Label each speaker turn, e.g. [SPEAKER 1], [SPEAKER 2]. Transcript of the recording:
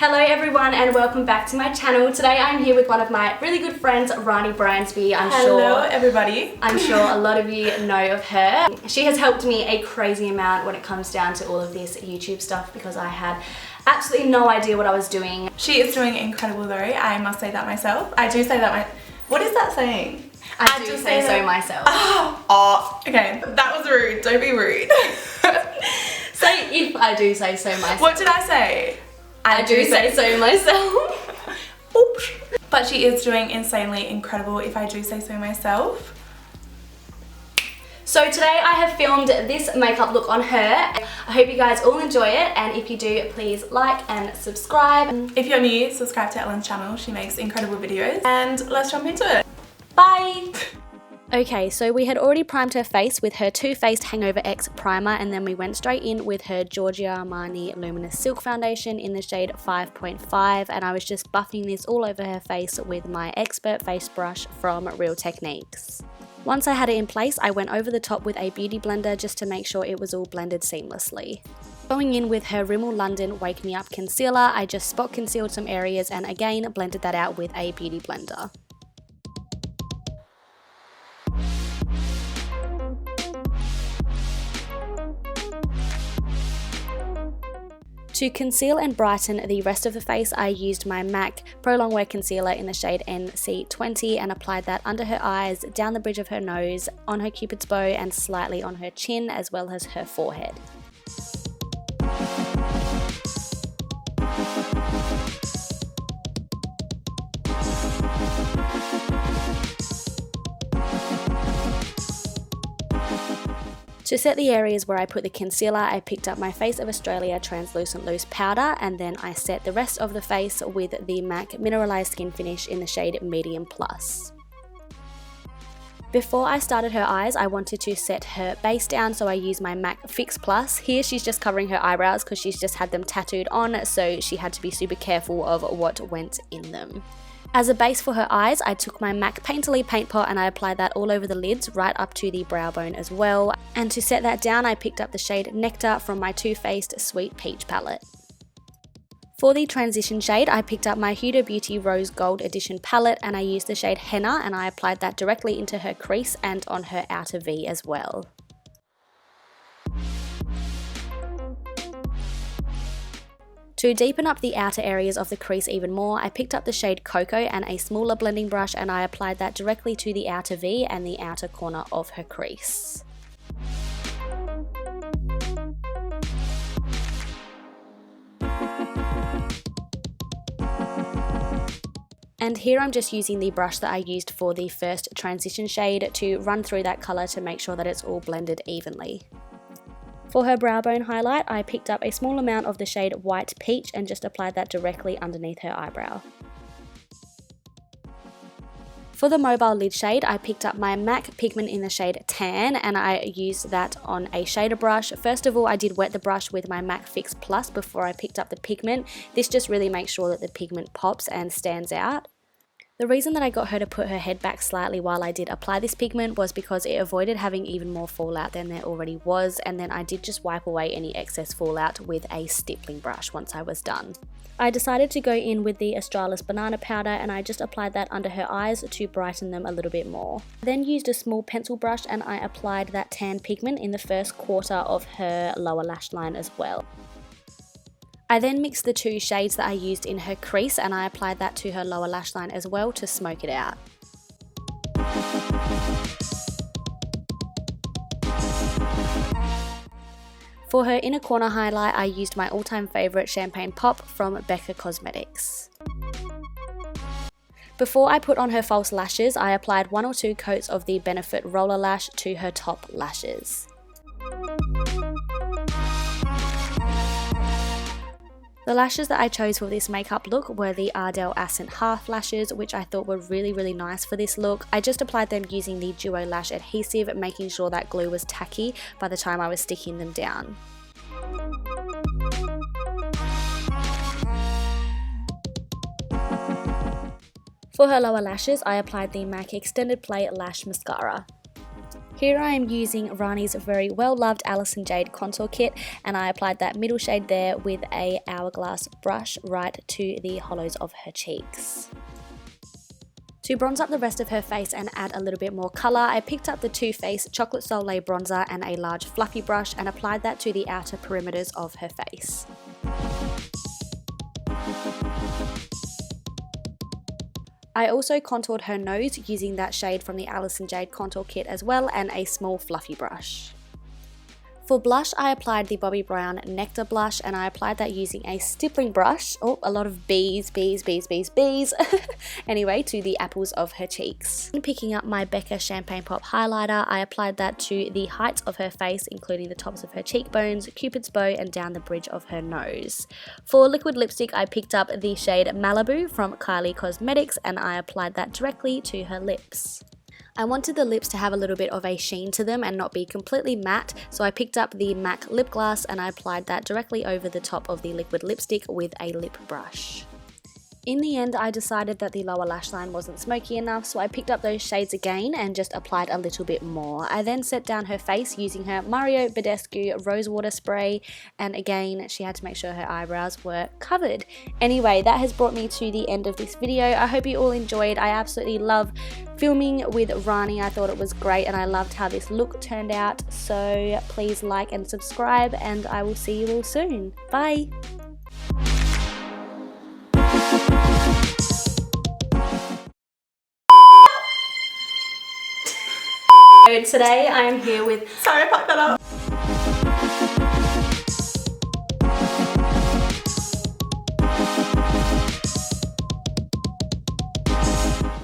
[SPEAKER 1] Hello everyone and welcome back to my channel. Today I'm here with one of my really good friends, Rahnee Bransby.
[SPEAKER 2] Hello everybody.
[SPEAKER 1] I'm sure a lot of you know of her. She has helped me a crazy amount when it comes down to all of this YouTube stuff because I had absolutely no idea what I was doing.
[SPEAKER 2] She is doing incredible though, I must say that myself. I do say that what is that saying?
[SPEAKER 1] I do say so myself.
[SPEAKER 2] Oh, okay, that was rude, don't be rude.
[SPEAKER 1] Say if I do say so myself.
[SPEAKER 2] What did I say?
[SPEAKER 1] I do say so myself.
[SPEAKER 2] Oops. But she is doing insanely incredible if I do say so myself.
[SPEAKER 1] So today I have filmed this makeup look on her. I hope you guys all enjoy it, and if you do, please like and subscribe.
[SPEAKER 2] If you're new, subscribe to Ellen's channel. She makes incredible videos. And let's jump into it.
[SPEAKER 1] Bye! Okay, so we had already primed her face with her Faced Hangover X primer, and then we went straight in with her Giorgio Armani Luminous Silk Foundation in the shade 5.5, and I was just buffing this all over her face with my expert face brush from Real Techniques. Once I had it in place, I went over the top with a beauty blender just to make sure it was all blended seamlessly. Going in with her Rimmel London Wake Me Up concealer, I just spot concealed some areas and again blended that out with a beauty blender. To conceal and brighten the rest of the face, I used my M.A.C Pro Long Wear Concealer in the shade NC20 and applied that under her eyes, down the bridge of her nose, on her cupid's bow and slightly on her chin as well as her forehead. To set the areas where I put the concealer, I picked up my Face of Australia Translucent Loose Powder, and then I set the rest of the face with the M.A.C Mineralize Skin Finish in the shade Medium Plus. Before I started her eyes, I wanted to set her base down, so I used my M.A.C Fix Plus. Here she's just covering her eyebrows because she's just had them tattooed on, so she had to be super careful of what went in them. As a base for her eyes, I took my M.A.C Painterly Paint Pot and I applied that all over the lids, right up to the brow bone as well. And to set that down, I picked up the shade Nectar from my Too Faced Sweet Peach palette. For the transition shade, I picked up my Huda Beauty Rose Gold Edition palette and I used the shade Henna and I applied that directly into her crease and on her outer V as well. To deepen up the outer areas of the crease even more, I picked up the shade Coco and a smaller blending brush and I applied that directly to the outer V and the outer corner of her crease. And here I'm just using the brush that I used for the first transition shade to run through that colour to make sure that it's all blended evenly. For her brow bone highlight, I picked up a small amount of the shade White Peach and just applied that directly underneath her eyebrow. For the mobile lid shade, I picked up my M.A.C Pigment in the shade Tan and I used that on a shader brush. First of all, I did wet the brush with my M.A.C Fix Plus before I picked up the pigment. This just really makes sure that the pigment pops and stands out. The reason that I got her to put her head back slightly while I did apply this pigment was because it avoided having even more fallout than there already was, and then I did just wipe away any excess fallout with a stippling brush once I was done. I decided to go in with the Australis Banana powder and I just applied that under her eyes to brighten them a little bit more. I then used a small pencil brush and I applied that tan pigment in the first quarter of her lower lash line as well. I then mixed the two shades that I used in her crease and I applied that to her lower lash line as well to smoke it out. For her inner corner highlight, I used my all-time favourite Champagne Pop from Becca Cosmetics. Before I put on her false lashes, I applied 1 or 2 coats of the Benefit Roller Lash to her top lashes. The lashes that I chose for this makeup look were the Ardell Accent Half lashes, which I thought were really nice for this look. I just applied them using the Duo Lash adhesive, making sure that glue was tacky by the time I was sticking them down. For her lower lashes, I applied the M.A.C Extended Play Lash Mascara. Here I am using Rahnee's very well loved Alison Jade contour kit, and I applied that middle shade there with a hourglass brush right to the hollows of her cheeks. To bronze up the rest of her face and add a little bit more colour, I picked up the Faced Chocolate Soleil bronzer and a large fluffy brush and applied that to the outer perimeters of her face. I also contoured her nose using that shade from the Alison Jade contour kit as well, and a small fluffy brush. For blush, I applied the Bobbi Brown Nectar blush, and I applied that using a stippling brush. Oh, a lot of bees. Anyway, to the apples of her cheeks. Picking up my Becca Champagne Pop highlighter, I applied that to the heights of her face, including the tops of her cheekbones, Cupid's bow, and down the bridge of her nose. For liquid lipstick, I picked up the shade Malibu from Kylie Cosmetics, and I applied that directly to her lips. I wanted the lips to have a little bit of a sheen to them and not be completely matte, so I picked up the M.A.C lip gloss and I applied that directly over the top of the liquid lipstick with a lip brush. In the end, I decided that the lower lash line wasn't smoky enough, so I picked up those shades again and just applied a little bit more. I then set down her face using her Mario Badescu Rose Water Spray, and again, she had to make sure her eyebrows were covered. Anyway, that has brought me to the end of this video. I hope you all enjoyed. I absolutely love filming with Rahnee. I thought it was great and I loved how this look turned out. So please like and subscribe, and I will see you all soon. Bye! Today I am here with...
[SPEAKER 2] Sorry, I fucked that up.